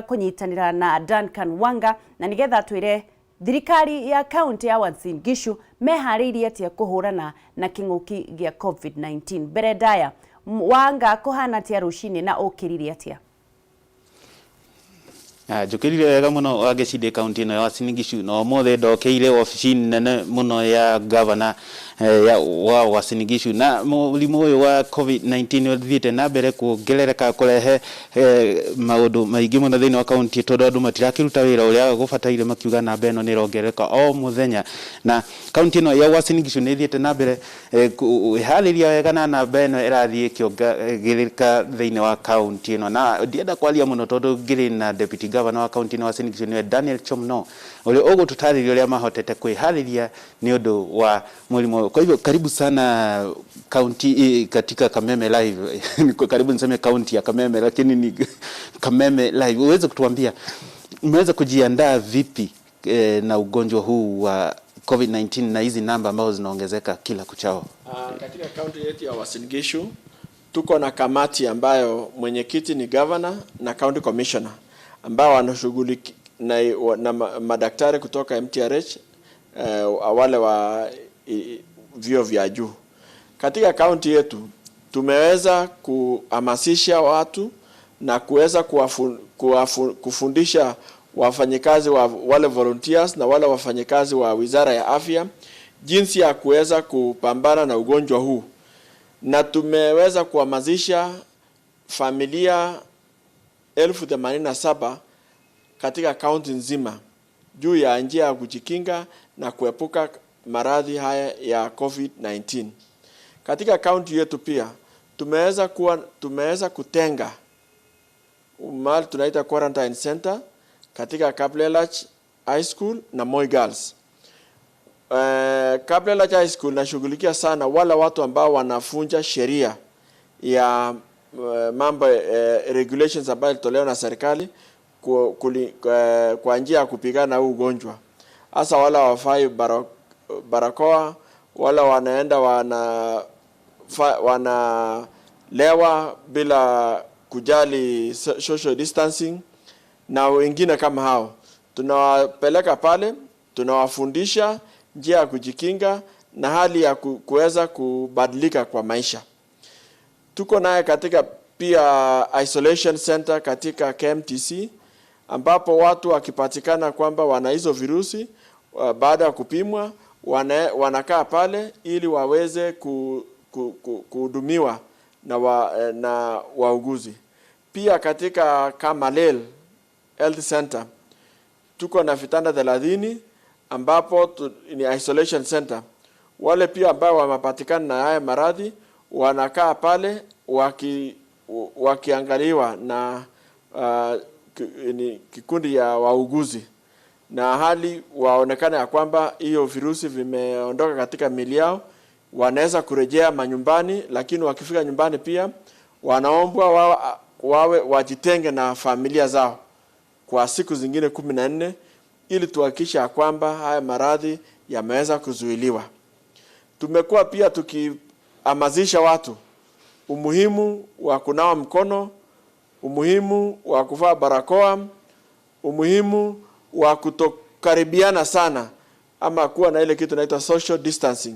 kunyitanira na Duncan Wanga na nigetha twire thirikari ya kaunti ya Uasin Gishu mehariirie atia kuhurana na king'uki gia COVID-19. Beredaya Wanga kuhana atia rucini na ukiriri atia? Jukirire wega muno wagecide kaunti no ya Uasin Gishu no mothe ndokeire ofici nene muno ya governor ya Uasin Gishu na mulimu uyu wa COVID-19 uthiite na mbere kuongerereka kurehe maundu maingi muno thiini wa kaunti tondu andu matirakiruta wira uria gubataire makiuga na beno ni rongereka o muthenya na kaunti no ya Uasin Gishu ni thiite na mbere ihariria wega na beno irathie kiongerereka thiini wa kaunti no na ndienda kwaria muno tondu ngiri na deputy governor wa kaunti no Uasin Gishu ni Daniel Chomno ule ogo tutariria uria mahotete kwihariria ni undu wa mulimu. Kwa hivyo karibu sana kaunti katika Kameme Live. Karibu niseme kaunti ya Kameme lakini ni Kameme Live. Uweze kutuambia umeweza kujiandaa vipi na ugonjwa huu wa COVID-19 na hizi namba ambazo zinaongezeka kila kuchao? Katika kaunti yetu ya Uasin Gishu tuko na kamati ambayo mwenyekiti ni governor na county commissioner ambao wanashughulika na madaktari kutoka MTRH wale wa vio vya juu. Katika kaunti yetu tumeweza kuhamasisha watu na kuweza kufundisha wafanyikazi wa wale volunteers na wale wafanyikazi wa Wizara ya Afya jinsi ya kuweza kupambana na ugonjwa huu, na tumeweza kuhamasisha familia 1087 katika kaunti nzima juu ya njia ya kujikinga na kuepuka maradhi haya ya COVID-19. Katika kaunti yetu pia tumeweza kutenga mahali tunaita quarantine center katika Kaplelach High School na Moi Girls. Kaplelach High School nashughulikia sana wale watu ambao wanafunja sheria ya mambo regulations ambayo tolewa na serikali kwa njia ya kupigana na ugonjwa. Hasa wala wafai barakoa, wala wanaenda wanalewa bila kujali social distancing na wengine kama hao. Tunawapeleka pale, tunawafundisha njia ya kujikinga na hali ya kuweza kubadilika kwa maisha. Tuko naye katika pia isolation center katika KMTC ambapo watu wakipatikana kwamba wana hizo virusi baada ya kupimwa wanakaa pale ili waweze kuhudumiwa na wauguzi. Pia katika Kamalel Health Center tuko na vitanda 30 ambapo ni isolation center. Wale pia ambao wamepatikana na haya maradhi wanakaa pale wakiangaliwa na ni kikundi ya wauguzi na hali waonekana ya kwamba hiyo virusi vimeondoka katika miili yao, wanaweza kurejea manyumbani. Lakini wakifika nyumbani pia wanaombwa wawe wajitenge na familia zao kwa siku zingine 14 ili tuhakikishe ya kwamba haya maradhi yameweza kuzuiliwa. Tumekuwa pia tukihamasisha watu umuhimu wa kunawa mkono, umuhimu wa kuvaa barakoa, umuhimu wa kutokaribiana sana ama kuwa na ile kitu inaitwa social distancing.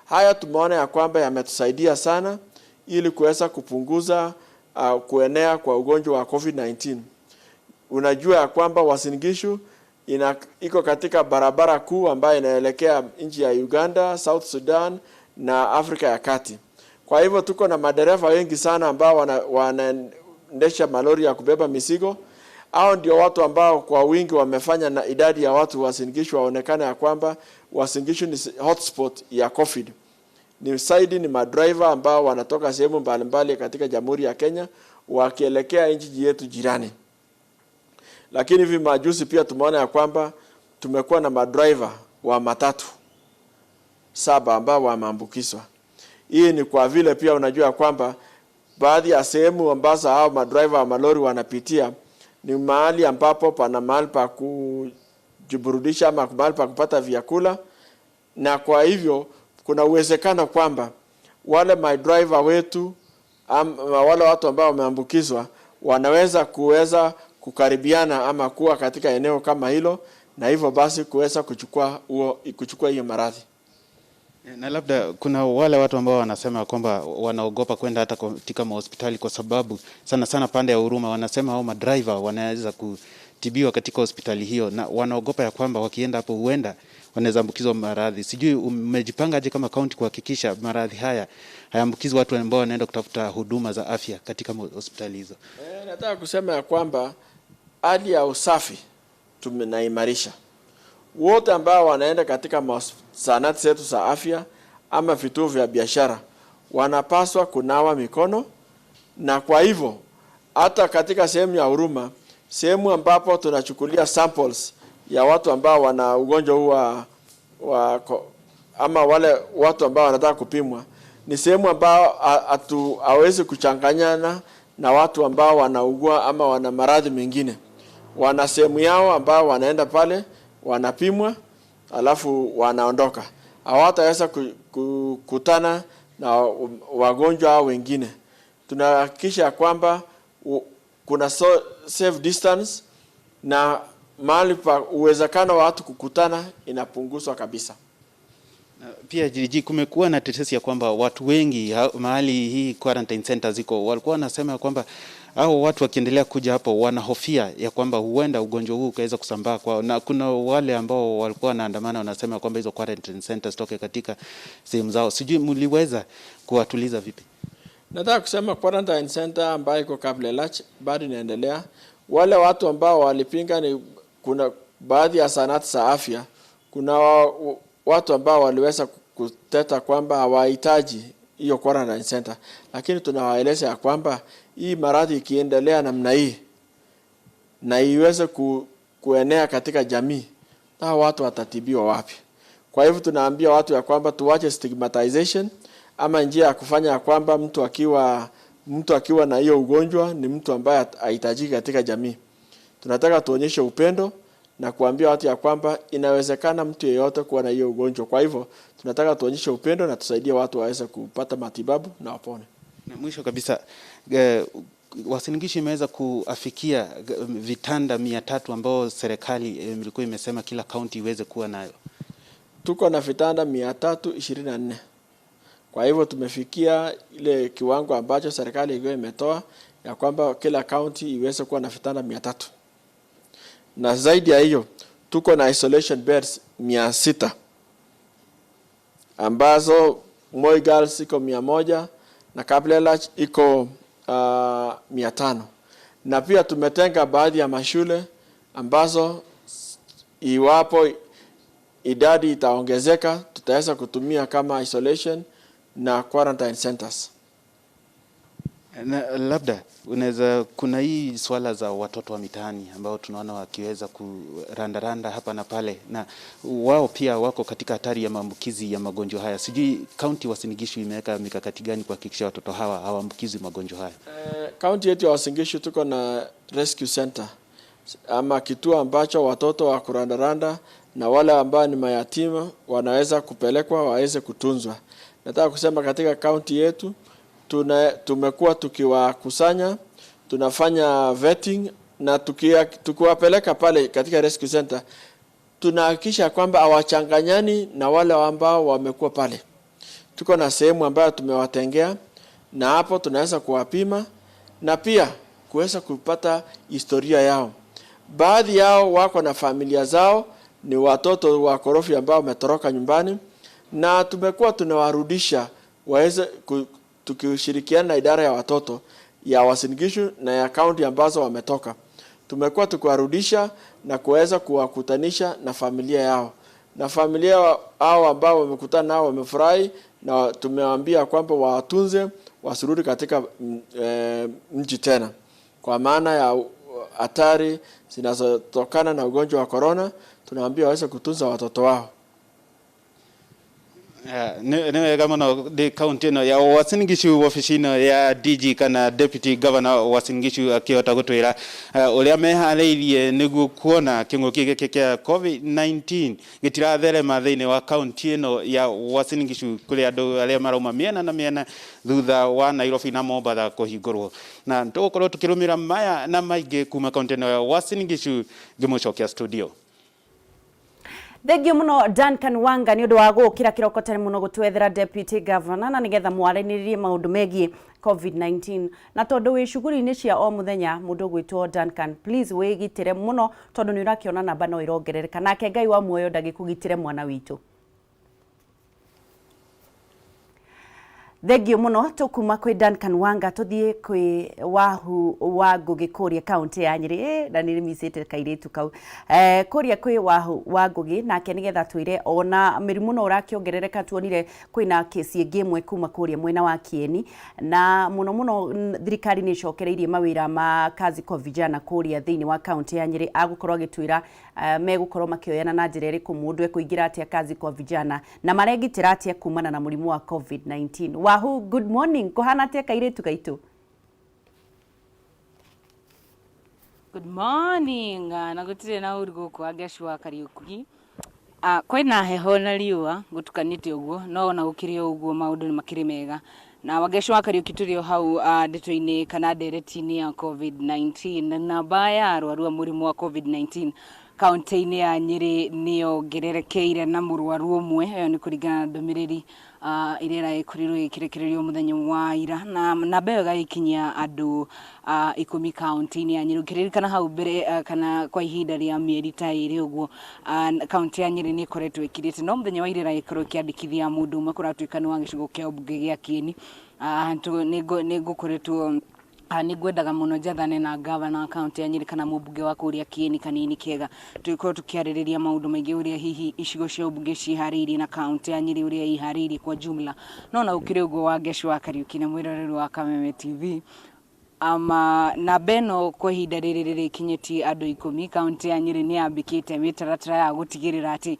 Haya tumeona ya kwamba yametusaidia sana ili kuweza kupunguza kuenea kwa ugonjwa wa COVID-19. Unajua ya kwamba Uasin Gishu iko katika barabara kuu ambayo inaelekea nchi ya Uganda, South Sudan na Afrika ya Kati. Kwa hivyo tuko na madereva wengi sana ambao wanaendesha malori ya kubeba mizigo. Hao ndio watu ambao kwa wingi wamefanya na idadi ya watu Uasin Gishu waonekana ya kwamba Uasin Gishu ni hotspot ya COVID. Ni madriver ambao wanatoka sehemu mbalimbali katika Jamhuri ya Kenya wakielekea nchi yetu jirani. Lakini hivi majuzi pia tumeona ya kwamba tumekuwa na madriver wa matatu 7 ambao wameambukizwa. Hii ni kwa vile pia unajua kwamba baadhi ya sehemu ambazo hao madriver wa malori wanapitia ni mahali ambapo pana mahali pa kujiburudisha ama mahali pa kupata vyakula, na kwa hivyo kuna uwezekano kwamba wale madriver wetu wale watu ambao wameambukizwa wanaweza kukaribiana ama kuwa katika eneo kama hilo, na hivyo basi kuweza kuchukua hiyo maradhi. Na labda kuna wale watu ambao wanasema kwamba wanaogopa kwenda hata katika hospitali kwa sababu sana pande ya Huruma wanasema hao madriver wanaweza kutibiwa katika hospitali hiyo, na wanaogopa ya kwamba wakienda hapo huenda wanaweza ambukizwa maradhi. Sijui umejipanga aje kama kaunti kuhakikisha maradhi haya hayaambukizi watu ambao wanaenda kutafuta huduma za afya katika hospitali hizo? Nataka kusema ya kwamba hali ya usafi tunaimarisha. Wote ambao wanaenda katika zahanati zetu za afya ama vituo vya biashara wanapaswa kunawa mikono, na kwa hivyo hata katika sehemu ya Huruma, sehemu ambapo tunachukulia samples ya watu ambao wana ugonjwa huu ama wale watu ambao wanataka kupimwa, ni sehemu ambao hawezi kuchanganyana na watu ambao wanaugua ama wana maradhi mengine. Wana sehemu yao ambao wanaenda pale, wanapimwa, alafu wanaondoka. Hawataweza kukutana na wagonjwa hao wengine. Tunahakikisha kwamba kuna safe distance, na mahali pa uwezekano wa watu kukutana inapunguzwa kabisa. Pia jiji kumekuwa na tetesi ya kwamba watu wengi mahali hii quarantine center ziko walikuwa wanasema kwamba hao watu wakiendelea kuja hapo wanahofia ya kwamba huenda ugonjwa huu ukaweza kusambaa kwao, na kuna wale ambao walikuwa wanaandamana wanasema kwamba hizo quarantine centers toke katika sehemu zao. Sijui mliweza kuwatuliza vipi? Nataka kusema quarantine center ambayo iko Kablelach bado inaendelea. Wale watu ambao walipinga ni kuna baadhi ya zahanati za afya, kuna watu ambao waliweza kuteta kwamba hawahitaji hiyo quarantine center, lakini tunawaeleza ya kwamba hii maradhi ikiendelea namna hii na iweze kuenea katika jamii, na watu watatibiwa wapi? Kwa hivyo tunaambia watu ya kwamba tuwache stigmatization, ama njia ya kufanya ya kwamba mtu akiwa na hiyo ugonjwa ni mtu ambaye hahitajiki katika jamii. Tunataka tuonyeshe upendo na kuambia watu ya kwamba inawezekana mtu yeyote kuwa na hiyo ugonjwa. Kwa hivyo tunataka tuonyeshe upendo na tusaidie watu waweze kupata matibabu na wapone. Na mwisho kabisa, Uasin Gishu imeweza kuafikia vitanda 300 ambao serikali ilikuwa imesema kila kaunti iweze kuwa nayo. Tuko na vitanda 324. Kwa hivyo tumefikia ile kiwango ambacho serikali ilikuwa imetoa ya kwamba kila kaunti iweze kuwa na vitanda 300. Na zaidi ya hiyo tuko na isolation beds 600 ambazo Moi Girls iko 100 na Kablelach iko 500. Na pia tumetenga baadhi ya mashule ambazo iwapo idadi itaongezeka tutaweza kutumia kama isolation na quarantine centers. Na labda unaweza, kuna hii swala za watoto wa mitaani ambao tunaona wakiweza kurandaranda hapa na pale, na wao pia wako katika hatari ya maambukizi ya magonjwa haya. Sijui kaunti Uasin Gishu imeweka mikakati gani kuhakikisha watoto hawa hawaambukizi magonjwa haya? Kaunti yetu ya Uasin Gishu tuko na rescue center ama kituo ambacho watoto wa kurandaranda na wale ambao ni mayatima wanaweza kupelekwa waweze kutunzwa. Nataka kusema katika kaunti yetu tumekuwa tukiwakusanya, tunafanya vetting, na tukiwapeleka pale katika rescue center tunahakikisha kwamba hawachanganyani na wale ambao wamekuwa pale. Tuko na sehemu ambayo tumewatengea, na hapo tunaweza kuwapima na pia kuweza kupata historia yao. Baadhi yao wako na familia zao, ni watoto wa korofi ambao wametoroka nyumbani, na tumekuwa tunawarudisha waweze tukishirikiana na idara ya watoto ya Uasin Gishu na ya kaunti ambazo wametoka. Tumekuwa tukiwarudisha na kuweza kuwakutanisha na familia yao. Na familia hao ambao wamekutana nao wamefurahi, na tumewaambia kwamba watunze wasirudi katika mji tena. Kwa maana ya hatari zinazotokana na ugonjwa wa corona, tunawaambia waweze kutunza watoto wao. Nĩ wega mũno the county ĩno ya Uasin Gishu wabici-ino ya DG kana Deputy Governor Uasin Gishu akĩhota gũtwĩra ũrĩa meharĩirie nĩguo kuona kĩng'ũki gĩkĩ kĩa COVID-19 gĩtiratherema thĩinĩ wa county ĩno ya Uasin Gishu kũrĩ andũ arĩa marauma mĩena na mĩena thutha wa Nairobi na Mombasa kũhingũrwo. Na tũgũkorwo tũkĩrũmĩra maya na maingĩ kuma county ĩno ya Uasin Gishu ngĩmũcokia studio. Thengio muno Duncan Wanga ni undu wa gukira kiroko tene muno gutwethera Deputy Governor na nigetha mwaranirie maundu megie COVID-19 na tondu wi shuguri-ini cia o muthenya mundu gwitwo Duncan, please wigitire muno tondu ni urakiona namba no irongerereka nake Ngai wa muoyo ndagikugitire mwana witu. Thengio muno tukuma kwi Duncan Wanga tuthie kwi Wahu wa Ngugi kuria county ya Nyeri na ni misite kairitu kau kuria kwi Wahu wa Ngugi nake nigetha twire ona mirimu no urakiongerereka tuonire kwina kesi ingi imwe kuma kuria mwena wa Kieni na muno thirikari ni cokereirie mawira ma kazi kwa vijana kuria thiini wa county ya Nyeri agukorwo agitwira megukorwo makioyana na njira iriku mundu ekuingira atia kazi kwa vijana na marengitira atia kumana na murimu wa COVID-19. Wahu, good morning. Kuhana atia kairitu gaitu? Good morning. Na gutire na urigo kwa Geshua Kariuki. Kwina heho na riua gutukanite uguo no na gukiri uguo maundu ni makiri mega. Na Wageshua Kariuki turio hau ndeto-ini kana ndereti-ini ya COVID-19 na baya arwaru murimu wa COVID-19 kaunti-ini ya Nyeri niongererekeire na murwaru umwe iyo ni kuringana na ndumiriri irera ikurirwo ikirekererio muthenya wa ira na bega ikinya andu 10 kaunti-ini ya Nyeri kiririkana hau mbere kana kwa ihinda ria mieri ta iri uguo kaunti ya Nyeri ni ikoretwo ikirite no muthenya wa irera ikorwo kiandikithia mundu umwe kuratuika ni wa gicigo kia mbunge gia Kieni ni ngukoretwo nigwendaga muno njathane na governor account ya Nyeri kana mubunge wa kuria Kieni kanini kega tuikorwo tukiaririria maundu maingi uria hihi icigo cia mbunge ciharĩirie na county ya Nyeri uria iharĩirie kwa jumla no na ukiri uguo wa Geshua Kariuki na mwiroreri wa Kameme TV na beno kwa ihinda riri kinyeti andu 10 county ya Nyeri ni ambikite mitaratara ya gutigirira ati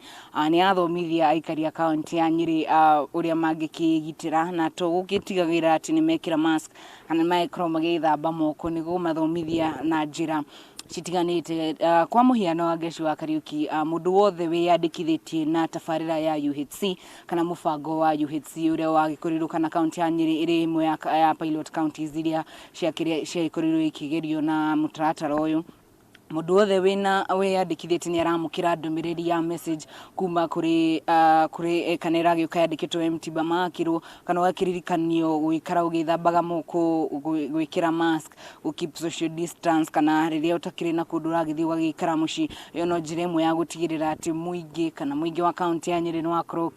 ni athomithia aikari ya county ya Nyeri uria mangikigitira na to gukitigagira ati ni mekira mask kana micro magithamba moko niguo mathomithia na njira citiganite kwa muhiano wa Geshua Kariuki mundu wothe wiyandikithitie na tafarira ya UHC kana mubango wa UHC uria wagikorirwo kana county ya Nyeri iri imwe ya pilot counties iria ciaikorirwo ikigerio na mutaratara uyu mundu wothe wiyandikithĩtie ni aramukira ndumiriri ya message kuma kuri kanera gĩuka yandĩkĩtwo Mtiba makirwo kana wakiririkanio gwikara ugithambaga moko gwikira mask keep social distance kana rĩrĩa utakiri na kundu ragithii wagikara muci yo no njĩra ĩmwe ya gutigirira ati muingi kana muingi wa county ya Nyeri ni wakorwo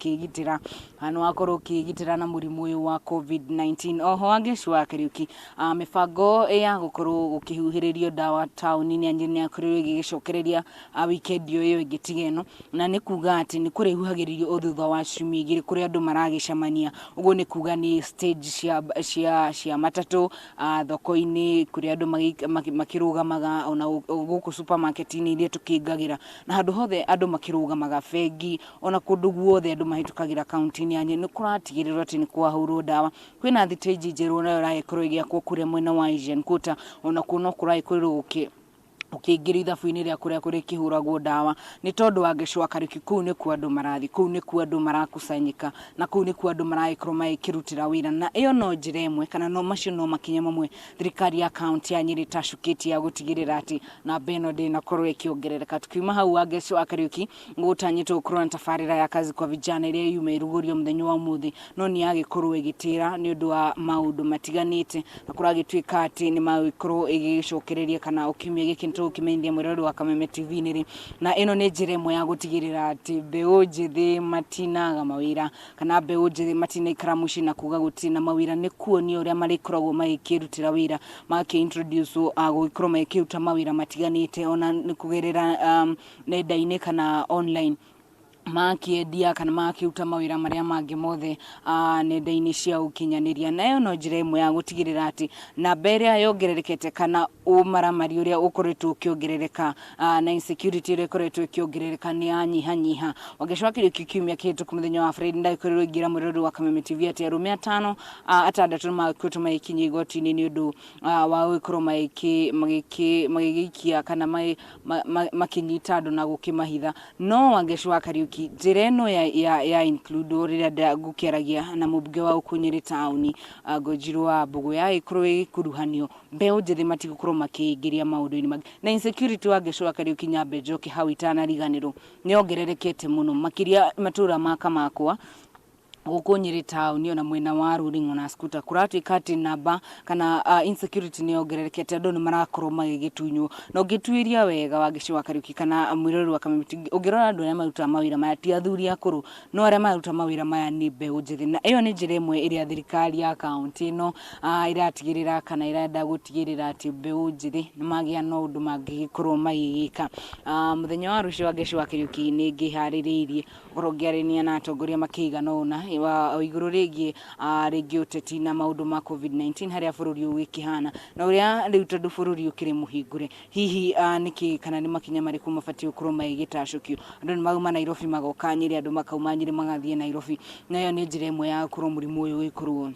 ukigitira na murimu uyu wa COVID-19 oho Geshua Kariuki mibango ya gukorwo gukihuhiririo dawa town-ini ya Nyeri akorirwo igicokereria weekend iyo igitigeno na ni kuga ati ni kurihuhagiririo uthutha wa ciumia igiri kuri andu maragicamania uguo ni kuga ni stage cia matatu thoko-ini kuri andu makirugamaga ona guku supermarket-ini iria tukingagira na handu hothe andu makirugamaga bengi ona kundu guothe andu mahitukagira county-ini ya Nyeri ni kuratigirirwo ati ni kwahurwo dawa kwina thitĩnji njerũ nayo ragikorwo igiakwo kuria mwena wa Asian Quarter ona kuno kuraikorwo ukiingira ithabu-ini ria kuria kuri kihuragwo dawa ni tondu wa Geshua Kariuki kuu ni ku andu marathi kuu ni ku andu marakusanyika na kuu ni ku andu maraikorwo makirutira wira na iyo no njira imwe kana no macio no makinya mamwe thirikari ya county ya Nyeri tacukitie ya gutigirira ati na beno de na korwo ikiongerereka tukiuma hau wa Geshua Kariuki ngutanyitwo gukorwo na tafarira ya kazi kwa vijana iria yume irugurio muthenya wa umuthi no ni agikorwo igitira ni undu wa maundu matiganite na kuragituika ati ni mawikorwo igicokereria kana ukimia gikinto ukimeithia mwiroreri wa Kameme TV niri na ino ni njira imwe ya gutigirira ati mbeu njithi matinaga mawira kana mbeu njithi matina ikara muci na kuga gutina mawira ni kuonia uria marikoragwo magikirutira wira introduce gukorwo makiruta mawira matiganite ona ni kugerera nenda-ini kana online makiendia kana makiruta mawira maria mangi mothe nenda-ini cia ukinyaniria. Nayo no njira imwe ya gutigirira ati na mbere yongererekete kana umaramari uria ukoretwo ukiongerereka na insecurity uria ukoretwo ukiongerereka ni anyihanyiha. Wageshwakire kikiumia kitu kumuthenya wa Friday ndakorwo igira mururu wa Kameme Tv ati arume 5 atandatu makwito maikinyi igoti-ini ni undu wa gukorwo magigikia kana makinyita andu na gukimahitha. No Wangeci Kariuki njira ino ya include rira ngukiaragia na mubunge wa Ukunyiri town Ngojirũ wa Mbugu ya ikorwo ikuruhanio mbeu njithi matigukorwo makiingiria maundu-ini magi na insecurity. Wangeci Kariuki nyambe njoke hau itanariganirwo ni ongererekete muno makiria matura makwa Ukunyiri town ona mwena wa Ruringo na Skuta kurati kati namba kana insecurity ni ongererekete andu ni marakorwo magigitunyo no gituiria wega Wangeci Kariuki kana mwirori wa Kameme Tv ungirora andu aria maruta mawira maya ti athuri akuru no aria maruta mawira maya ni mbeu njithi. Na iyo ni njira imwe iria thirikari ya county ino iratigirira kana irenda gutigirira ati mbeu njithi ni magia no undu mangigikorwo magigika. Muthenya wa rucio Wangeci Kariuki ni ngihaririirie goro ngiarenia na atongoria makigana ona wa iguru rigi uteti na maundu ma COVID-19 haria bururi wikihana na uria riu tondu bururi ukiri muhingure hihi niki kana ni makinya mariku mabati ukorwo magitacukio andu ni mauma Nairobi magoka Nyeri andu makauma Nyeri magathie Nairobi. Nayo ni njira imwe ya kurwo murimu uyu wikorwo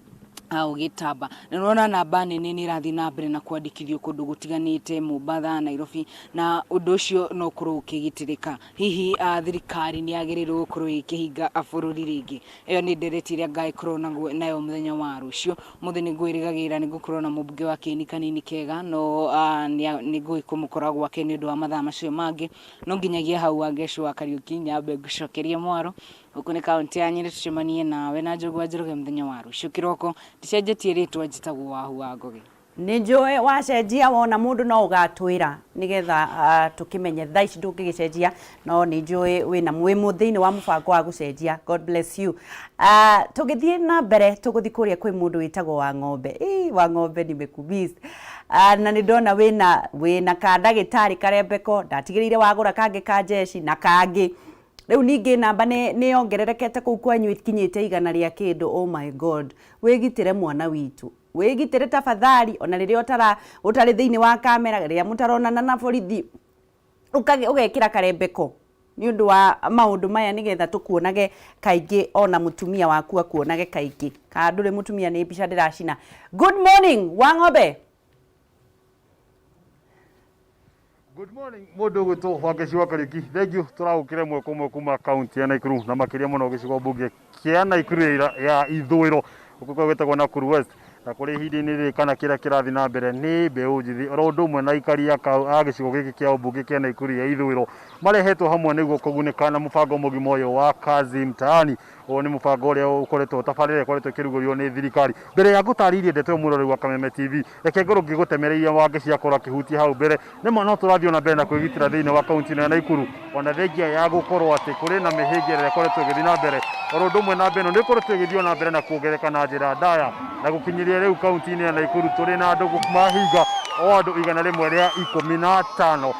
ugitamba. Nirona namba nene ni rathi na mbere na kwandikithio kundu gutiganite Mombasa, Nairobi na undu ucio no kurwo ukigitirika. Hihi thirikari ni yagirirwo gukorwo ikihinga bururi ringi. Iyo ni ndereti iria ngaikorwo nayo muthenya wa rucio. Muthenya ngwirigagira ni gukorwo na mubunge wa Kieni kanini kega no ni ngwikumukora gwake ni undu wa mathaa macio mangi. No nginyagia hau Wangeci Kariuki nyambe gucokeria mwaro uku ni kaunti ya Nyeri tucemanie nawe na Njũgũ Njoroge muthenya wa rucio kiroko ndicenjetie ritwa njitagwo Wahu wa Ngoge. Ni njũĩ wacenjia wona mundu no ugatwira nigetha tukimenye thaa ici ndungigicenjia no ni njũĩ wina mwimu thiini wa mubango wa gucenjia. God bless you. Tugithie na mbere tuguthi kuria kwi mundu witagwo wa ng'ombe. Wa ng'ombe nimekubisi. Na ni ndona wina ka ndagitari karembeko ndatigirire wagura kangi ka jeshi na kangi riu ningi namba ni ongererekete kuu kwanyu ikinyite igana ria kindu. Oh my God, wigitire mwana witu, wigitire tafadhali ona riria utari thiini wa kamera riria mutaronana na borithi ugekira karembeko ni undu wa maundu maya nigetha tukuonage kaingi ona mutumia waku akuonage kaingi ka nduri mutumia ni mbica ndiracina. Good morning Wang'ombe. Good morning mundu gwitwo Wangeci Kariuki. Thank you turaukire mwe kuma county ya Naikuru na makiria muno gicigo bunge kia Naikuru ya ithwiro ukuko gwetagwo Nakuru West na kuri hindini ri kana kira kirathi na mbere ni mbeu njithi oro undu umwe na ikari ya gicigo giki kia ubunge kia Naikuru ya ithwiro marehetwo hamwe niguo kuguneka na mubango mugimo uyu wa kazi mtaani. O ni mubango uria ukoretwo tabarire ukoretwo kirugurio ni thirikari. Mbere ya gutaririe ndeto murori wa Kameme Tv reke ngoro ngigutemereria Wangeci akorwo akihutia hau mbere ni no turathio na mbere na kwigitira thiini wa kaunti ya Naikuru ona thengia ya gukorwo ati kuri na mihingire ikoretwo igithii na mbere oro undu umwe na mbere ni ikoretwo igithio na mbere na kuongereka na njira ndaya na gukinyiria riu kaunti-ini ya Naikuru turi na andu mahinga o andu igana rimwe ria 15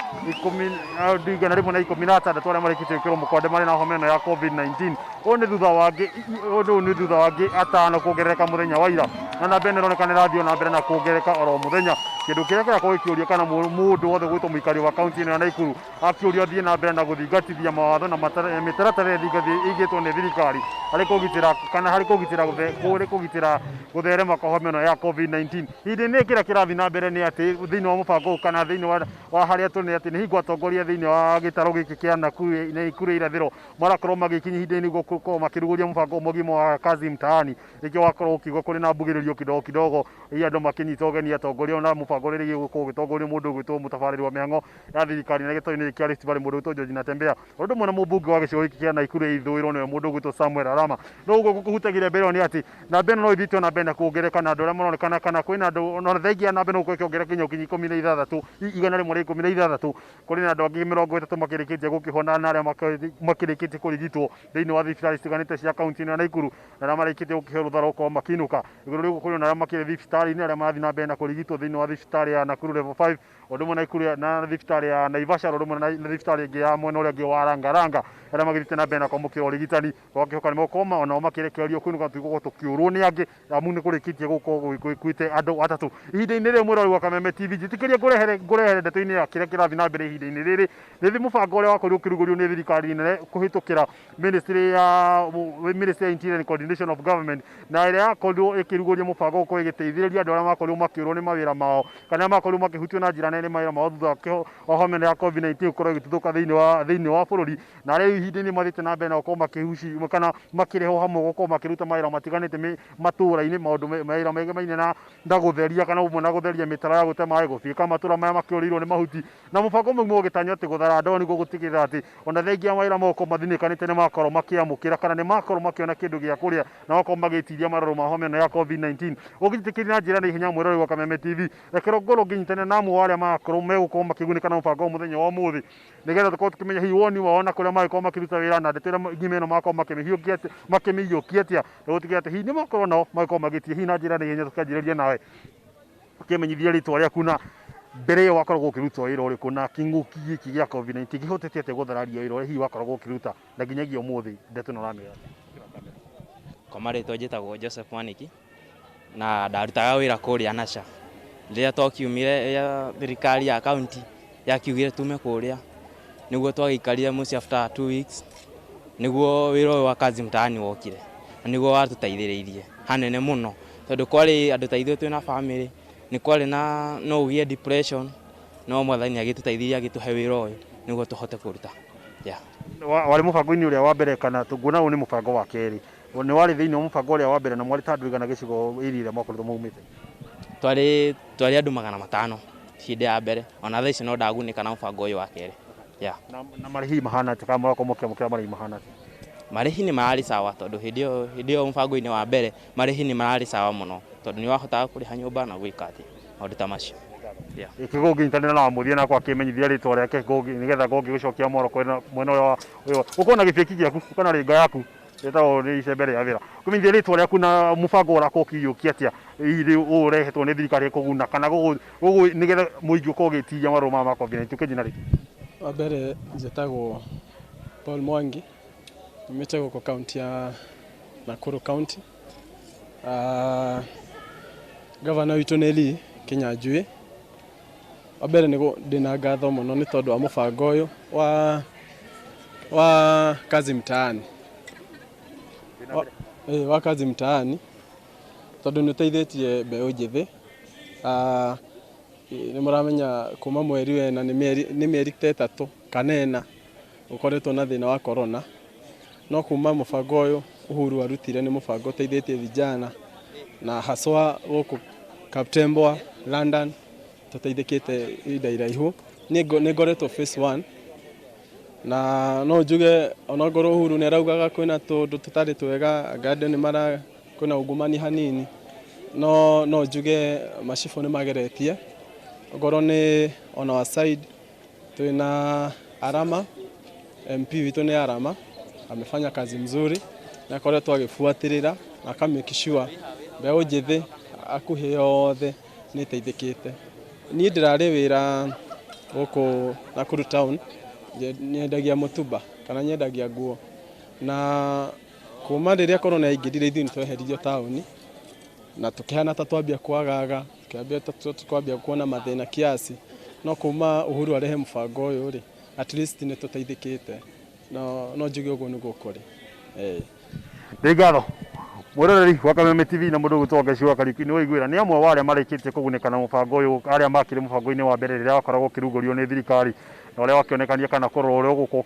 andu igana rimwe na 16 aria marikite ikiro mukonde mari na homeno ya COVID-19 o ni thutha wangi atano kuongereka muthenya wa ira na namba ino ironekana radio na mbere na kuongereka oro muthenya. Kindu kiria girakorwo ikiuria kana mundu wothe gwitwo muikari wa kaunti-ini ya Naikuru akiuria thie na mbere na guthingatithia mawatho na mitaratara igitwo ni thirikari hari kugitira kana hari kugitira gutherema kwa homeno ya COVID-19. Hindi ni kira kirathi na mbere ni ati thiini wa mubango kana thiini wa haria tuni ati ni hingo atongoria thiini wa gitaro giki kia Naikuru irathiro marakorwo magikinyi hindi-ini gukorwo makiruguria mubango mugimo wa kazi mtaani iki wakorwo ukigwo kuri na mbugiririo kidogo andu makinyita ugeni atongoria na mubango riri gukorwo gitongoria mundu gwitwo mutabariri wa mihango ya thirikari na gitoini kia Rift Valley mundu gwitwo George Natembea undu mwana mubunge wa gicigo giki kia Naikuru ithwiro ni mundu gwitwo Samuel Arama no uguo guhutagire mbere ni ati na mbere no ithitwo na mbere na kuongereka na andu aria maronekana kana kwina andu no thengia na mbere no kuongereka kinya 16 igana rimwe 16 kuri na andu angi 30 makirikitie gukihona na aria makirikitie kurigitwo thiini wa thibitari citiganite cia kaunti ya Naikuru na marikitie gukihe ruthara uko makinuka iguru riu kuri na aria makiri thibitari ni aria marathi na mbere na kurigitwo thiini wa thibitari thibitarĩ ya Nakuru level 5 ũndũ ũmwe na Ikuru na thibitarĩ ya Naivasha ũndũ ũmwe na thibitarĩ ĩngĩ ya mwena ũrĩa ũngĩ wa Rangaranga arĩa magĩthiĩte na mbere na kwamũkĩra ũrigitani gwakĩhoka nĩ makoma onao makĩrekererio kũinũka tũgũkorwo tũkĩũrwo nĩ angĩ amu nĩ kũrĩkĩtie gũkorwo gwĩkuĩte andũ atatũ ihinda-inĩ rĩrĩ mwĩrori wa Kameme TV njĩtĩkĩria ngũrehere ndeto-inĩ ya kĩrĩa kĩrathiĩ na mbere ihinda-inĩ rĩrĩ nĩ mũbango ũrĩa wakorirwo ũkĩrugũrio nĩ thirikari nene kũhĩtũkĩra Ministry ya Interior and Coordination of Government na ĩrĩa yakorirwo ĩkĩrugũria mũbango gũkorwo ĩgĩteithĩrĩria andũ arĩa makorirwo makĩũrwo nĩ mawĩra mao kana makorirwo makĩhutio na njĩra nene mawĩra mao thutha wa homene ya COVID-19 gũkorwo ĩgĩtuthũka thĩinĩ wa bũrũri na rĩu ihinda-inĩ mathiĩte na mbere na gũkorwo makĩhuci kana makĩrehwo hamwe gũkorwo makĩruta mawĩra matiganĩte matũũra-inĩ maũndũ mawĩra maiganaine na gũtheria kana ũmwe na gũtheria mĩtaro ya gũte maĩ gũbĩka matũũra maya makĩũrĩirwo nĩ mahuti na mũbango mũmwe ũgĩtanya atĩ gũthara ndawa nĩguo gũtigĩrĩra atĩ ona thengia mawĩra moko mathinĩkanĩte nĩ makorwo makĩamũkĩra kana nĩ makorwo makĩona kĩndũ gĩa kũrĩa na makorwo magĩtiria marũrũ ma homene ya COVID-19 ũgĩtĩkĩria na njĩra na ihenya mwĩrori wa Kameme TV rekera ngorwo ngĩnyitana na amwe arĩa magakorwo megũkorwo makĩgunĩka na mũbango mũthenya wa ũmũthĩ nĩgetha tũkorwo tũkĩmenya hihi woni wao na kũrĩa magĩkorwo makĩruta wĩra na ndeto ĩrĩa ngima ĩno makorwo makĩmĩhiũkia atĩa na gũtigĩrĩra atĩ hihi nĩ makorwo nao magĩkorwo magĩtia hihi na njĩra na ihenya tũkĩanjĩrĩria nawe ũkĩmenyithia rĩtwa rĩaku na mbere ĩyo wakoragwo ũkĩruta wĩra ũrĩkũ na kĩng'ũki gĩkĩ gĩa COVID-19 kĩhotete atĩa gũthararia wĩra ũrĩa hihi wakoragwo ũkĩruta na nginyagia ũmũthĩ ndeto ĩno ũramĩra kwa marĩtwa njĩtagwo Joseph Mwaniki na ndarutaga wĩra kũrĩa Nacha rĩrĩa twakiumire ya thirikari ya kaunti yakiugire tume kũrĩa nĩguo twagĩikarire mũciĩ after 2 weeks nĩguo wĩra ũyũ wa kazi mtaani wokire na nĩguo watũteithĩrĩirie hanene mũno tondũ kwarĩ andũ ta ithuĩ twĩna family nĩ kwarĩ na no ũgĩe depression no mwathani agĩtũteithirie agĩtũhe wĩra ũyũ nĩguo tũhote kũruta warĩ mũbango-inĩ ũrĩa wa mbere kana nguona ũyũ nĩ mũbango wa kerĩ nĩ warĩ thĩinĩ wa mũbango ũrĩa wa mbere na mwarĩ ta andũ igana gĩcigo ĩrĩa mwakorirwo maumĩte twarĩ andũ 500 hĩndĩ ya mbere ona thaa ici no ndagunĩka na mũbango ũyũ wa kerĩ na marĩhi mahana atĩa kana mwakorwo mũkĩamũkĩra marĩhi mahana atĩa marĩhi nĩ mararĩ sawa tondũ hĩndĩ ĩyo mũbango-inĩ wa mbere marĩhi nĩ mararĩ sawa mũno tondũ nĩ wahotaga kũrĩha nyũmba na gwĩka atĩ maũndũ ta macio gĩkĩgũ ngĩnyitanĩra na mũthia nakwa akĩmenyithia rĩtwa rĩake nĩgetha ngoo ngĩgũcokia moro mwena ũrĩa ũkorwo na gĩbĩki gĩaku kana rĩnga yaku ĩtagwo nĩ icembe rĩa wĩra kũmenyithia rĩtwa rĩaku na mũbango ũrakorwo ũkĩiyũkia atĩa ũrehetwo nĩ thirikari kũguna kana nĩgetha mũingĩ ũkorwo ũgĩtiria marũrũ maya ma COVID-19 ũkĩnjina rĩ wa mbere njĩtagwo Paul Mwangi umĩte gũkũ kaunti ya Nakuru County gavana witũ nĩ Lee Kinyanjui wa mbere ndĩna ngatho mũno nĩ tondũ wa mũbango ũyũ wa kazi mtaani wa kazi mtaani tondũ nĩ ũteithĩtie mbeũ njĩthĩ nĩ mũramenya kuma mweri wena nĩ mĩeri 3 kana 4 ũkoretwo na thĩna wa corona no kuma mũbango ũyũ Uhuru arutire nĩ mũbango ũteithĩtie vijana na haswa gũkũ Kaptembwa London tũteithĩkĩte ihinda iraihu nĩ ngoretwo phase 1 na no njuge onakorwo Uhuru nĩ araugaga kwĩna tũndũ tũtarĩ twega ngande nĩ kwĩna ungumani hanini no njuge macibũ nĩ mageretie okorwo nĩ on our side twĩna Arama MP witũ nĩ Arama amefanya kazi mzuri na akoretwo agĩbuatĩrĩra na akamake sure mbeũ njĩthĩ akuhĩ yothe nĩ ĩteithĩkĩte niĩ ndĩrarĩ wĩra gũkũ Nakuru town nyendagia mũtumba kana nyendagia nguo na kuma rĩrĩa corona yaingĩrire ithuĩ nĩ tweheririo taũni na tũkĩhana ta twambia kwagaga twambia kuona mathĩna kiasi no kuma Uhuru arehe mũbango ũyũ rĩ at least nĩ tũteithĩkĩte no njuge ũguo nĩguo kũrĩ ngatho mwĩroreri wa Kameme TV na mũndũ ũgĩtwo Ngeci Kariuki nĩ waiguĩra nĩ amwe wa arĩa marĩkĩtie kũgunĩka na mũbango ũyũ arĩa makĩrĩ mũbango-inĩ wa mbere rĩrĩa wakoragwo ũkĩrugũrio nĩ thirikari na ũrĩa wakĩonekania kana korwo ũrĩa ũgũkorwo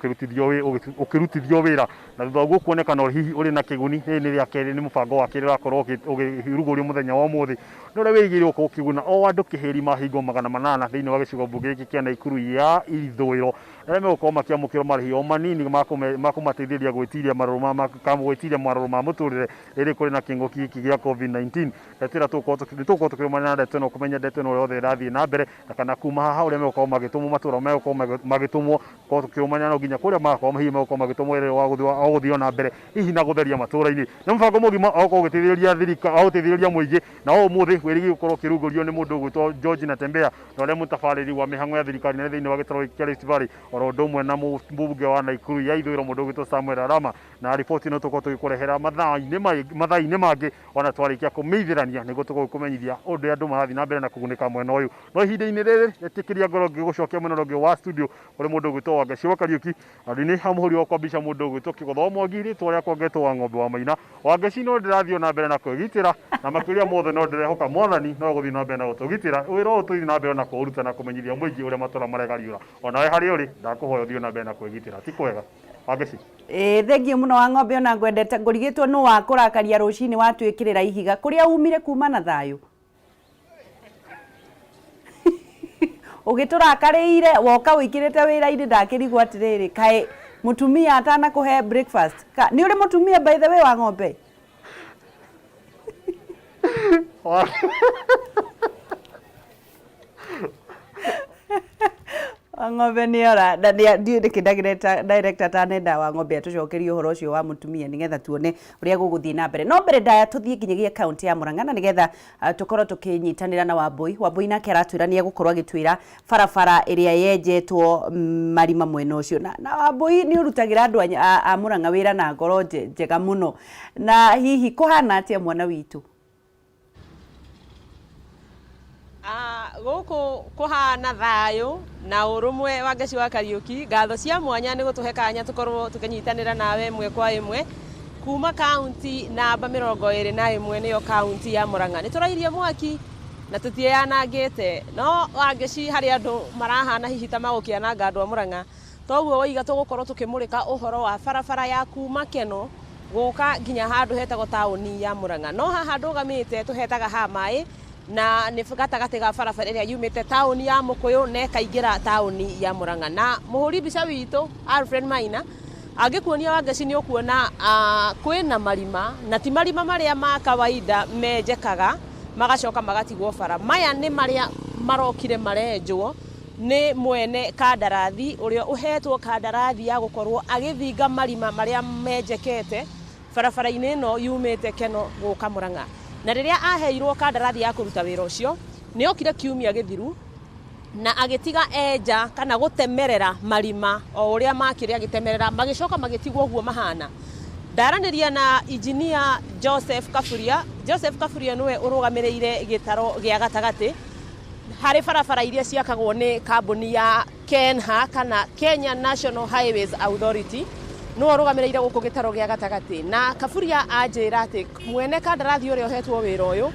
ũkĩrutithio wĩra na thutha ũguo kuonekana hihi ũrĩ na kĩguni rĩrĩ nĩ rĩa kerĩ nĩ mũbango wa kerĩ wakorwo ũkĩrugũrio mũthenya wa ũmũthĩ nĩ ũrĩa wĩrĩgĩrĩirwo gũkĩguna o andũ kĩhĩri mahingo 800 thĩinĩ wa gĩcigo mbunge gĩkĩ kĩa Naikuru ya ithũĩro arĩa megũkorwo makĩamũkĩrwo marĩhi o manini makũmateithĩrĩria gwĩtiria marũrũ ma mũtũrĩre rĩrĩ kũrĩ na kĩng'ũki gĩkĩ gĩa COVID-19. Ndeto ĩrĩa tũgũkorwo tũkĩrũmana na ndeto ĩno kũmenya ndeto ĩno yothe ĩrathiĩ na mbere, na kana kuma haha ũrĩa megũkorwo magĩtũmwo matũra megũkorwo magĩtũmwo, korwo tũkĩrũmana no nginya kũrĩa magakorwo hihi megũkorwo magĩtũmwo wĩra wa gũthiĩ na mbere hihi na gũtheria matũra-inĩ. Nĩ mũbango mũgima wa gũkorwo ũgĩteithĩrĩria mũingĩ, na ũmũthĩ wĩrĩgĩ gũkorwo ũkĩrungũrio nĩ mũndũ ũgwĩtwo George Natembeya, na ũrĩa mũtabarĩri wa mĩhang'o ya thirikari nene thĩinĩ wa gĩtarũ kĩa Rift Valley, oro ũndũ ũmwe na mũmbunge wa Naikuru ya ithũĩro mũndũ ũgwĩtwo Samuel Arama. Na riboti ĩno tũkorwo tũgĩkũrehera mathaa-inĩ mangĩ ona twarĩkia kũmĩithĩrania nĩguo tũgũkũmenyithia ũndũ andũ marathiĩ na mbere na kũgunĩka mwena ũyũ. No ihinda-inĩ rĩrĩ ĩtĩkĩria ngoro ngĩgũcokia mwena ũngĩ wa studio kũrĩ mũndũ ũgwĩtwo Wangeci wa Kariuki, andũ-inĩ ha mũhũri wa kwambisha mũndũ ũgwĩtwo Kĩgotho Mwangi, rĩtwa rĩakwa ngetwo wa Ng'ombe wa Maina. Wangeci no ndĩrathiĩ na mbere na kwĩgitĩra, na makĩria mothe no ndĩrehoka Mwathani no gũthiĩ na mbere na gũtũgitĩra. Wĩra ũyũ tũthiĩ na mbere na kũũruta na kũmenyithia mũingĩ ũrĩa matũra maregariũra. Onawe harĩa ũrĩ ndakũhoya ũthiĩ na mbere na kwĩgitĩra, ti kwega? Wangeci. Thengiũ mũno wa Ng'ombe, ona ngwendete ngũrigĩtwo nũ wa kũrakaria rũcinĩ watwĩkĩrĩra ihiga kũrĩa umire kuma na thayũ. Ũgĩtũrakarĩire woka wĩkĩrĩte wĩra-inĩ ndakĩrigwo atĩrĩrĩ kaĩ mũtumia atanakũhe breakfast. Nĩ ũrĩ mũtumia by the way wa Ng'ombe? Ng'ombe nĩ ora na ndiũ nĩkĩndagĩra director ta nenda wa Ng'ombe atũcokerie ũhoro ũcio wa mũtumia nĩgetha tuone ũrĩa gũgũthiĩ na mbere. No mbere ndaya tũthiĩ nginyagia kaunti ya Murang'a na nĩgetha tũkorwo tũkĩnyitanĩra na Wambui nake aratwĩra nĩ egũkorwo agĩtwĩra barabara ĩrĩa yenjetwo marima mwena ũcio. Na Wambui nĩ ũrutagĩra andũ a Murang'a wĩra na ngoro njega mũno, na hihi kũhana atĩa mwana witũ? Gũkũ kũhana thayũ na ũrũmwe Wangeci wa Kariuki. Ngatho cia mwanya nĩ gũtũhe kanya tũkorwo tũkĩnyitanĩra nawe ĩmwe kwa ĩmwe kuma kaunti namba 21 nĩyo kaunti ya Murang'a. Nĩ tũrairie mwaki na tũtianangĩte, no Wangeci harĩ andũ marahana hihi ta magũkĩananga andũ a Murang'a, toguo waiga tũgũkorwo tũkĩmũrĩka ũhoro wa barabara ya kuma Keno gũka nginya handũ hetagwo taũni ya Murang'a. No haha ndũgamĩte tũhetaga ha maĩ na nĩ gatagatĩ ga barabara ĩrĩa yumĩte taũni ya Mũkũyũ na ĩkaingĩra taũni ya Murang'a. Na mũhũri mbica witũ Alfred Maina angĩkuonia Wangeci nĩ ũkuona kwĩna marima, na ti marima marĩa ma kawaida menjekaga magacoka magatigwo bara. Maya nĩ marĩa marokire marenjwo nĩ mwene kandarathi ũrĩa ũhetwo kandarathi ya gũkorwo agĩthinga marima marĩa menjekete barabara-inĩ ĩno yumĩte Keno gũka Murang'a. Na rĩrĩa aheirwo kandarathi ya kũruta wĩra ũcio nĩ okire kiumia gĩthiru na agĩtiga enja kana gũtemerera marima o ũrĩa makĩrĩ agĩtemerera magĩcoka magĩtigwo ũguo mahana. Ndaranĩria na engineer Joseph Kafuria nĩwe ũrũgamĩrĩire gĩtaro gĩa gatagatĩ harĩ barabara iria ciakagwo nĩ kambuni ya KENHA kana Kenya National Highways Authority, no rũgamĩrĩire gũkũ gĩtaro gĩa gatagatĩ. Na Kafuria anjĩra atĩ mwene kandarathi ũrĩa ũhetwo wĩra ũyũ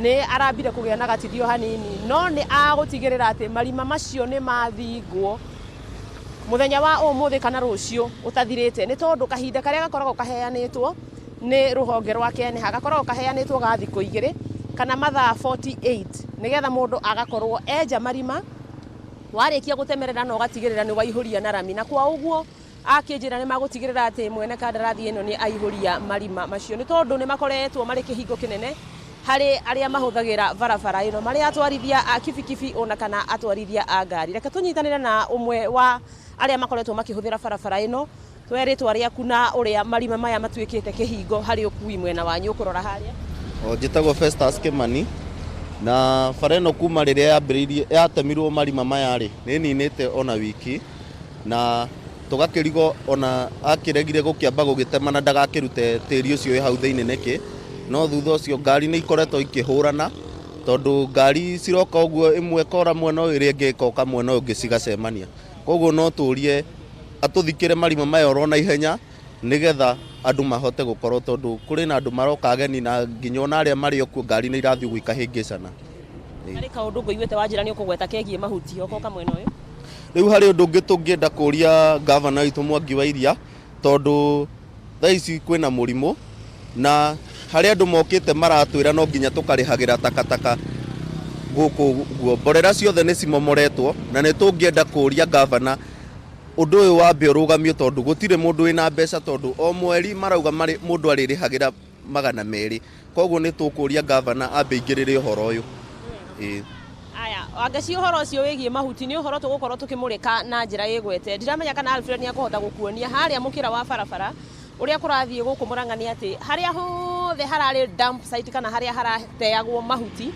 nĩ arambire kũgĩa na gatithio hanini, no nĩ agũtigĩrĩra atĩ marima macio nĩ mathingwo mũthenya wa ũmũthĩ kana rũciũ ũtathirĩte, nĩ tondũ kahinda karĩa gakoragwo kaheanĩtwo nĩ rũhonge rwa KENHA gakoragwo kaheanĩtwo ga thikũ 2 kana mathaa 48 nĩgetha mũndũ agakorwo enja marima, warĩkia gũtemerera na ũgatigĩrĩra nĩ waihũria na rami. Na kwa ũguo akĩnjĩra nĩ magũtigĩrĩra atĩ mwene kandarathi ĩno nĩ aihũria marima macio, nĩ tondũ nĩ makoretwo marĩ kĩhingo kĩnene harĩ arĩa mahũthagĩra barabara ĩno, marĩ atwarithia a kibikibi ona kana atwarithia a ngari. Reke tũnyitanĩre na ũmwe wa arĩa makoretwo makĩhũthĩra barabara ĩno, twerĩtwa rĩaku na ũrĩa marima maya matuĩkĩte kĩhingo harĩ ũkui mwena wanyu ũkũrora harĩa. Njĩtagwo Festus Kĩmani, na bara ĩno kuma rĩrĩa yatemirwo marima maya rĩ nĩ ninĩte ona wiki, na tũgakĩrigwo ona akĩregire gũkĩamba gũgĩtema na ndagakĩrute tĩri ũcio wĩ hau thĩinĩ nĩkĩ, no thutha ũcio ngari nĩ ikoretwo ikĩhũrana, tondũ ngari ciroka ũguo ĩmwe kora mwena ũyũ ĩrĩa ĩngĩ ĩkoka mwena ũyũ ũngĩ cigacemania. Koguo no tũrie atũthikĩre marima maya oro na ihenya nĩgetha andũ mahote gũkorwo, tondũ kũrĩ na andũ maroka ageni na nginya ona arĩa marĩ okuo ngari nĩ irathiĩ ũguo ikahĩngĩcana. Harĩ kaũndũ ngũiguĩte wanjĩra nĩ ũkũgweta kegiĩ mahuti okoka mwena ũyũ? Rĩu harĩ ũndũ ũngĩ tũngĩenda kũria gavana witũ Mwangi wa Iria, tondũ thaa ici kwĩna mũrimũ na harĩ andũ mokĩte maratwĩra no nginya tũkarĩhagĩra takataka gũkũ guo. Mborera ciothe nĩ cimomoretwo na nĩ tũngĩenda kũria gavana undu uyu wambe urugamio tondu gutire mundu wina mbeca tondu o mweri marauga mari mundu aririhagira 200 koguo ni tukuria governor ambe ingirire uhoro uyu aya wagaci uhoro ucio wigie mahuti ni uhoro tugukorwo tukimurika na njira igwete ndiramenya kana Alfred ni akuhota gukuonia haria mukira wa barabara uria kurathie guku Murang'a ni ati haria hothe harari dump site kana haria harateagwo mahuti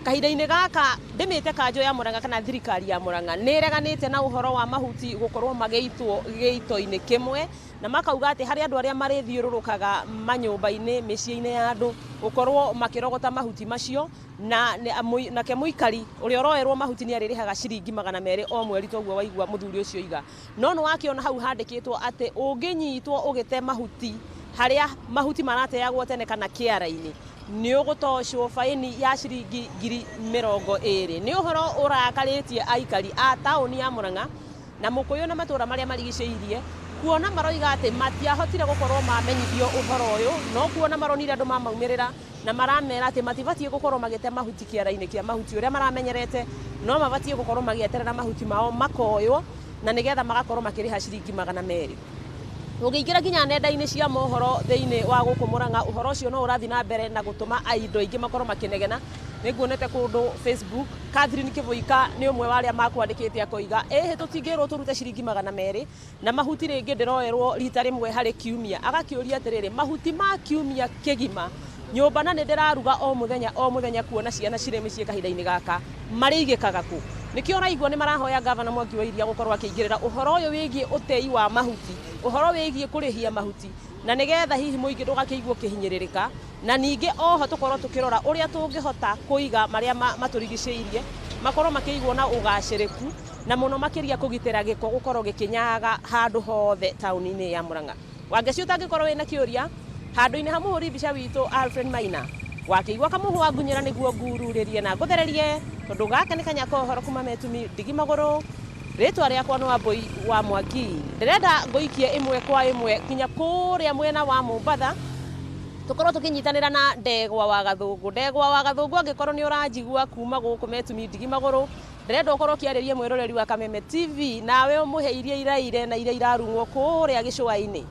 kahinda-ini gaka ndimite kanjo ya Murang'a kana thirikari ya Murang'a nireganite na uhoro wa mahuti gukorwo magĩitwo gĩito-ini kimwe na makauga ati hari andu aria marithiururukaga manyumba-ini micii-ini ya andu gukorwo makirogota mahuti macio na ke muikari uria roerwo mahuti ni aririhaga ciringi 200 o mweri toguo waigua muthuri ucio iga no no wakiona hau handikitwo ati unginyitwo ugite mahuti haria mahuti marateagwo tene kana kiara-ini ni ugutocwo faini ya ciringi 20,000 ni uhoro urakaritie aikari a tauni ya Murang'a na mukuyu na matura maria marigiceirie kuona maroiga ati matiahotire gukorwo mamenyithio uhoro uyu no kuona maronire andu mamaumirira na maramera ati matibatie gukorwo magite mahuti kiara-ini kia mahuti uria maramenyerete no mabatie gukorwo magieterera mahuti mao makoywo na nigetha magakorwo makiriha ciringi 200 ugiingira nginya nenda-ini cia mohoro thiini wa guku Murang'a uhoro ucio no urathi na mbere na gutuma aindo ingi makorwo makinegena niguonete kundu Facebook Catherine Kivuika ni umwe wa aria makwandikite akoiga tutingirwo turute ciringi 200 na mahuti ringi ndiroerwo rita rimwe hari kiumia agakiuria atiriri mahuti ma kiumia kigima nyumba na ndiraruga o muthenya kuona ciana cire micii kahinda-ini gaka marigikaga ku nikio raigua ni marahoya governor Mwangi wa Iria gukorwo akiingirira uhoro uyu wigie utei wa mahuti uhoro wigie kurihia mahuti na nigetha hihi muingi ndugakiigwo kihinyiririka na ningi oho tukorwo tukirora uria tungihota kuiga maria maturigiceirie makorwo makiigwo na ugaciriku na muno makiria kugitira giko gukorwo gikinyaga handu hothe tauni-ini ya Murang'a wangeci utangikorwo wina kiuria handu-ini ha muhuri mbica witu Alfred Maina wakiigwa kamuhu wa ngunyira niguo ngururirie na nguthererie tondu gaka ni kanyako horo Kameme TV Ndigimaguru ritwa riakwa no Wambui wa Mwangi ndirenda nguikie imwe kwa imwe kinya kuria mwena wa Mombatha tukorwo tukinyitanira na ndegwa wa gathungu angikorwo ni uranjigua kuma guku Kameme TV Ndigimaguru ndirenda ukorwo kiaririe mwiroreri wa Kameme TV nawe umuheirie iraire na iria irarungwo kuria gicua-ini.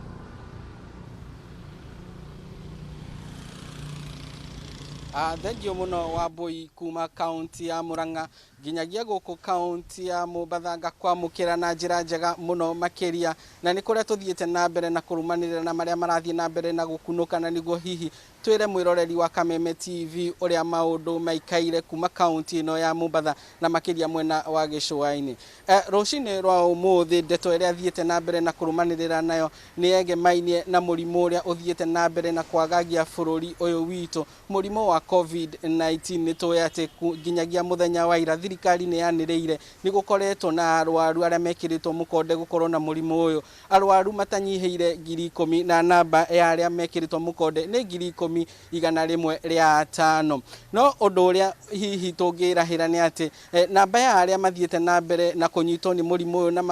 Thank you muno Wambui kuma kaunti ya Murang'a ginyagia guku kaunti ya Mombatha ngakwamukira na njira njega muno makiria na ni kuria tuthiete na mbere na kurumanirira na maria marathie na mbere na gukunuka na niguo hihi twire mwiroreri wa Kameme TV uria maundu maikaire kuma kaunti ino ya Mombatha na makiria mwena wa gicua-ini rucini rwa umuthi ndeto iria thiete na mbere na kurumanirira nayo ni egemainie na murimu uria uthiete na mbere na kwagagia bururi uyu witu murimu wa COVID-19 ni tuyate ginyagia muthenya wa ira thirikari ni yaniriire ni gukoretwo na arwaru aria mekiritwo mukonde gukorwo na murimu uyu arwaru matanyihiire 10,000 na namba ya aria mekiritwo mukonde ni 10,105 no undu uria hihi tungirahira ni ati namba ya aria mathiete na mbere na kunyitwo ni murimu uyu na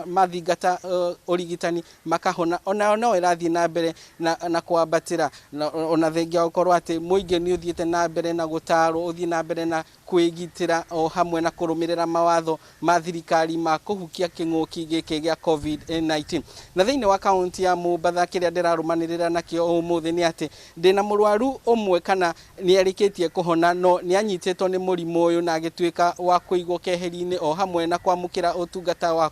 mathingata urigitani makahona ona no irathie na mbere na kwambatira ona thengia gukorwo ati muingi ni uthiete na mbere na gutarwo uthie na mbere na kwigitira o hamwe na kurumirira mawatho ma thirikari ma kuhukia king'uki giki gia COVID-19 na thiini wa kaunti ya Mombatha kiria ndirarumanirira nakio umuthi ni ati ndina murwaru umwe kana ni arikitie kuhona no ni anyititwo ni murimu uyu na agituika wa kuigwo keheri-ini o hamwe na kwamukira utungata wa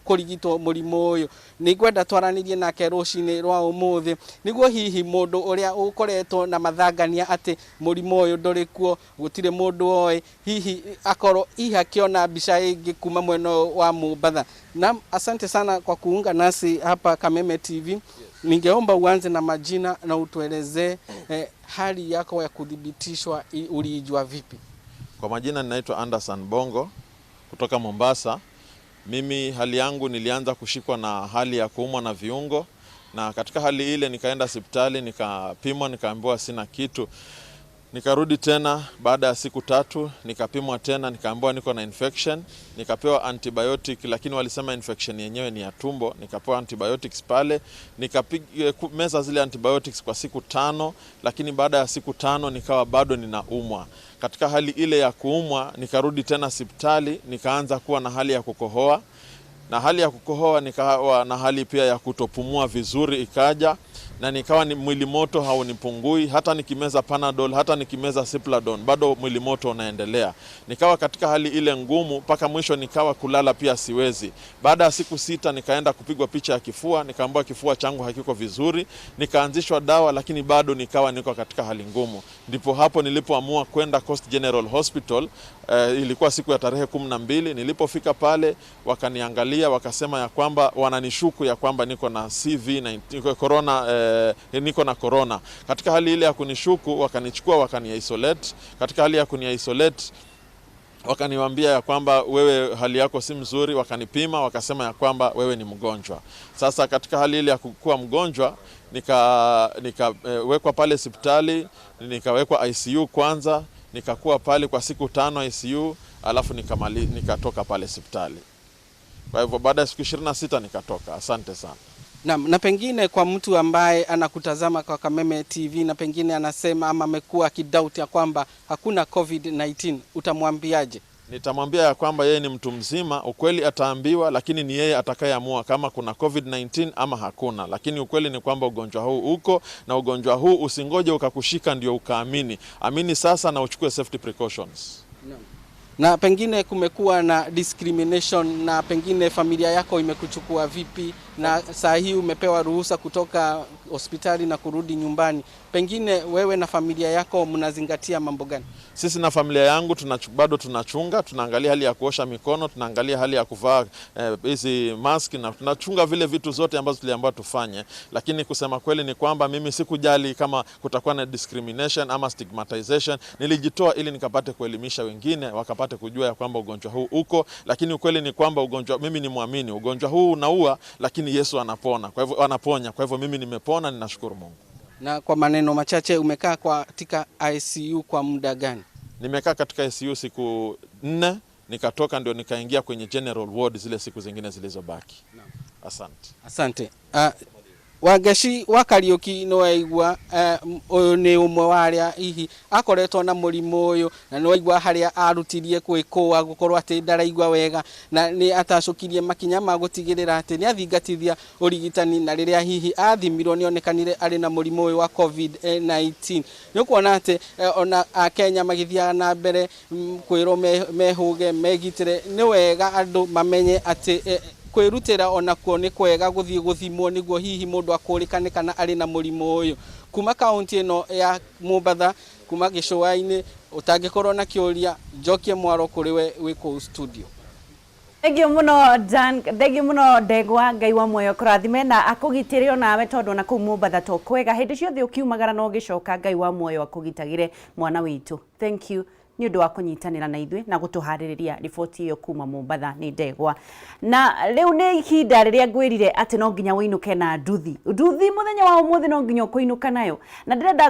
kurigitwo murimu uyu ni ngwenda twaranirie nake rucini rwa umuthi niguo hihi mundu uria ukoretwo na mathangania ati murimu uyu nduri kuo gutire mundu oi hihi akoro akiona mbica ingi kuma mweno wa Mombatha. Na asante sana kwa kuunga nasi hapa Kameme TV. Yes. Ningeomba uanze na majina na utuelezee hali yako ya kudhibitishwa ulijua vipi? Kwa majina ninaitwa Anderson Bongo kutoka Mombasa. Mimi hali yangu nilianza kushikwa na hali ya kuumwa na viungo na katika hali ile nikaenda hospitali nikapimwa nikaambiwa sina kitu. Nikarudi tena baada ya siku 3 nikapimwa tena nikaambiwa niko na infection, nikapewa antibiotic lakini walisema infection yenyewe ni ya tumbo, nikapewa antibiotics pale, nikapiga meza zile antibiotics kwa siku 5 lakini baada ya siku 5 nikawa bado ninaumwa. Katika hali ile ya kuumwa nikarudi tena hospitali, nikaanza kuwa na hali ya kukohoa na hali ya kukohoa nikawa na hali pia ya kutopumua vizuri ikaja, na nikawa ni mwili moto haunipungui, hata nikimeza Panadol, hata nikimeza Cipladon bado mwili moto unaendelea. Nikawa katika hali ile ngumu mpaka mwisho nikawa kulala pia siwezi. Baada ya siku 6 nikaenda kupigwa picha ya kifua, nikaambiwa kifua changu hakiko vizuri, nikaanzishwa dawa, lakini bado nikawa niko katika hali ngumu. Ndipo hapo nilipoamua kwenda Coast General Hospital. Ilikuwa siku ya tarehe 12. Nilipofika pale wakaniangalia, wakasema ya kwamba wananishuku ya kwamba niko na CV-19 corona, niko na corona. Katika hali ile ya kunishuku wakanichukua wakani-isolate. Katika hali ya kuni-isolate wakaniwaambia ya kwamba wewe hali yako si mzuri, wakanipima wakasema ya kwamba wewe ni mgonjwa. Sasa katika hali ile ya kuwa mgonjwa nikawekwa pale hospitali, nikawekwa ICU kwanza, nikakuwa pale kwa siku 5 ICU, alafu nikatoka pale hospitali. Kwa hivyo baada ya siku 26 nikatoka. Asante sana. Na pengine kwa mtu ambaye anakutazama kwa Kameme TV na pengine anasema ama amekuwa akidoubt ya kwamba hakuna COVID-19, utamwambiaje? Nitamwambia ya kwamba yeye ni mtu mzima, ukweli ataambiwa, lakini ni yeye atakayeamua kama kuna COVID-19 ama hakuna. Lakini ukweli ni kwamba ugonjwa huu uko, na ugonjwa huu usingoje ukakushika ndio ukaamini. Amini sasa na uchukue safety precautions. Na pengine kumekuwa na discrimination, na pengine familia yako imekuchukua vipi, na saa hii umepewa ruhusa kutoka hospitali na kurudi nyumbani, pengine wewe na familia yako mnazingatia mambo gani? Sisi na familia yangu bado tunachunga, tunaangalia hali ya kuosha mikono, tunaangalia hali ya kuvaa hizi mask, na tunachunga vile vitu zote ambazo tuliambiwa tufanye. Lakini kusema kweli ni kwamba mimi sikujali kama kutakuwa na discrimination ama stigmatization. Nilijitoa ili nikapate kuelimisha wengine, wakapate kujua ya kwamba ugonjwa huu uko. Lakini ukweli ni kwamba ugonjwa, mimi ni muamini, ugonjwa huu unaua, lakini Yesu anapona. Kwa hivyo anaponya. Kwa hivyo mimi nimepona, ninashukuru Mungu. Na kwa maneno machache, umekaa katika ICU kwa muda gani? Nimekaa katika ICU siku 4, nikatoka ndio nikaingia kwenye general ward zile siku zingine zilizobaki. Asante. Asante. Wagashi wa Kariuki no waigua ni umwe waria hihi akoretwo na murimu uyu, na no waigua haria arutirie gwikua gukorwo ati ndaraigua wega, na ni atacukirie makinya ma gutigirira ati ni athingatithia urigitani, na riria hihi athimirwo ni onekanire ari na murimu uyu wa COVID-19. Ni kuona ati ona Kenya magithia na mbere kwiro mehuge megitire, ni wega andu mamenye ati kwirutira ona kuo ni kwega guthie guthimwo niguo hihi mundu akurikane kana ari na murimu uyu. Kuma kaunti ino ya Mombatha, kuma Gicũa-inĩ, utangikorwo na kiuria njokie mwaro kuri we wiko studio. Thengio muno Dan, thengio muno Ndegwa, Ngai wa muoyo kurathime na akugitire onawe tondu na kuu Mombatha to kwega hindi ciothe ukiumagara no gicoka. Ngai wa muoyo akugitagire mwana witu. Thank you ni undu wa kunyitanira na ithui na gutuhaririria riboti iyo kuma Mombatha ni Ndegwa. Na riu ni ihinda riria ngwirire ati no nginya winuke na nduthi muthenya wa umuthi no nginya kuinuka nayo, na ndirenda